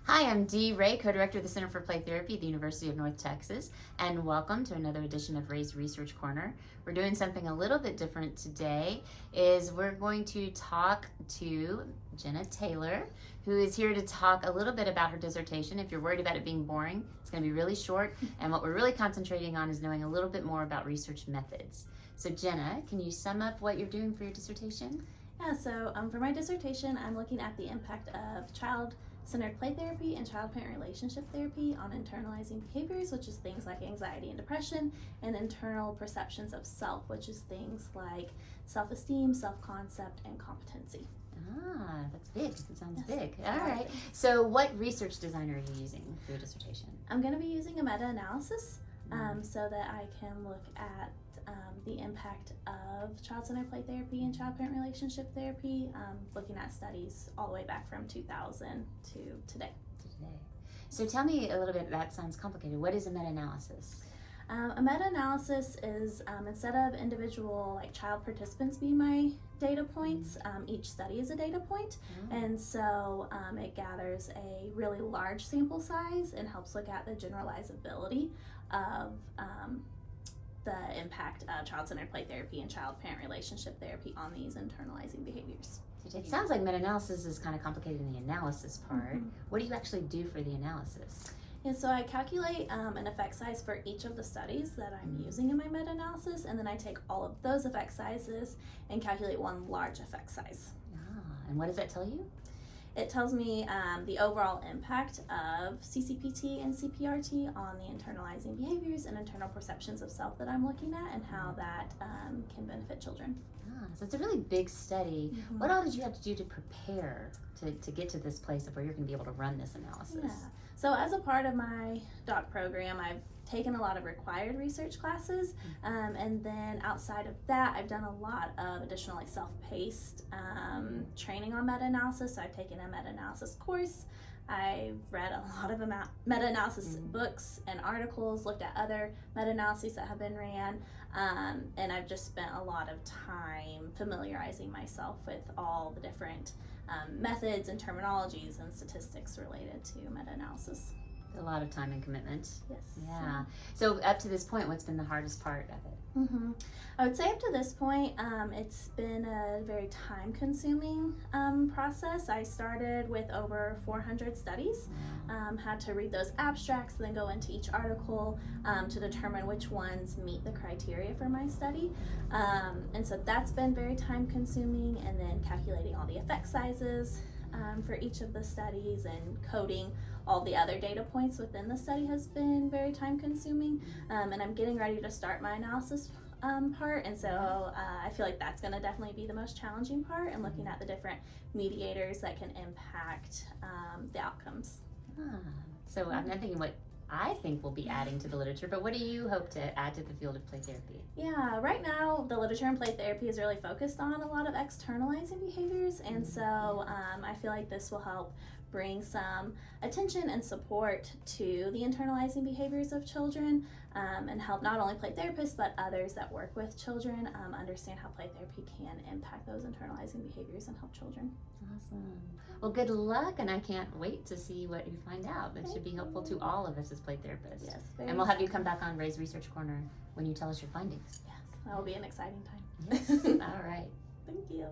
Hi, I'm Dee Ray, co-director of the Center for Play Therapy at the University of North Texas, and welcome to another edition of Ray's Research Corner. We're doing something a little bit different today. We're going to talk to Jenna Taylor, who is here to talk a little bit about her dissertation. If you're worried about it being boring, it's going to be really short, and what we're really concentrating on is knowing a little bit more about research methods. So Jenna, can you sum up what you're doing for your dissertation? Yeah, so for my dissertation, I'm looking at the impact of child-centered play therapy and child-parent relationship therapy on internalizing behaviors, which is things like anxiety and depression, and internal perceptions of self, which is things like self-esteem, self-concept, and competency. Ah, that's big. That sounds Yes. big. All right. So what research design are you using for your dissertation? I'm going to be using a meta-analysis so that I can look at the impact of child-centered play therapy and child-parent relationship therapy, looking at studies all the way back from 2000 to today. So tell me a little bit, that sounds complicated. What is a meta-analysis? A meta-analysis is instead of individual child participants being my data points, each study is a data point, and so it gathers a really large sample size and helps look at the generalizability of the impact of child-centered play therapy and child-parent relationship therapy on these internalizing behaviors. It sounds like meta-analysis is kind of complicated in the analysis part. What do you actually do for the analysis? Yeah, so I calculate an effect size for each of the studies that I'm using in my meta-analysis, and then I take all of those effect sizes and calculate one large effect size. And what does that tell you? It tells me the overall impact of CCPT and CPRT on the internalizing behaviors and internal perceptions of self that I'm looking at and how that can benefit children. So it's a really big study. What all did you have to do to prepare to get to this place of where you're going to be able to run this analysis? Yeah. So as a part of my doc program, I've taken a lot of required research classes, and then outside of that, I've done a lot of additional self-paced training on meta-analysis. So I've taken a meta-analysis course. I've read a lot of meta-analysis books and articles, looked at other meta-analyses that have been ran, and I've just spent a lot of time familiarizing myself with all the different methods and terminologies and statistics related to meta-analysis. A lot of time and commitment. Yes. Yeah. So up to this point, what's been the hardest part of it? I would say up to this point, it's been a very time-consuming process. I started with over 400 studies, had to read those abstracts, then go into each article to determine which ones meet the criteria for my study. And so that's been very time-consuming, and then calculating all the effect sizes for each of the studies and coding all the other data points within the study has been very time consuming, and I'm getting ready to start my analysis part, and so I feel like that's going to definitely be the most challenging part, and looking at the different mediators that can impact the outcomes. So I'm thinking what I think we'll be adding to the literature, but what do you hope to add to the field of play therapy? Yeah, right now the literature in play therapy is really focused on a lot of externalizing behaviors, and so I feel like this will help bring some attention and support to the internalizing behaviors of children, and help not only play therapists but others that work with children understand how play therapy can impact those internalizing behaviors and help children. Awesome. Well, good luck, and I can't wait to see what you find out. That should be helpful to all of us as play therapists. Yes. And we'll have you come back on Ray's Research Corner when you tell us your findings. Yes, that will be an exciting time. Yes. All right. Thank you.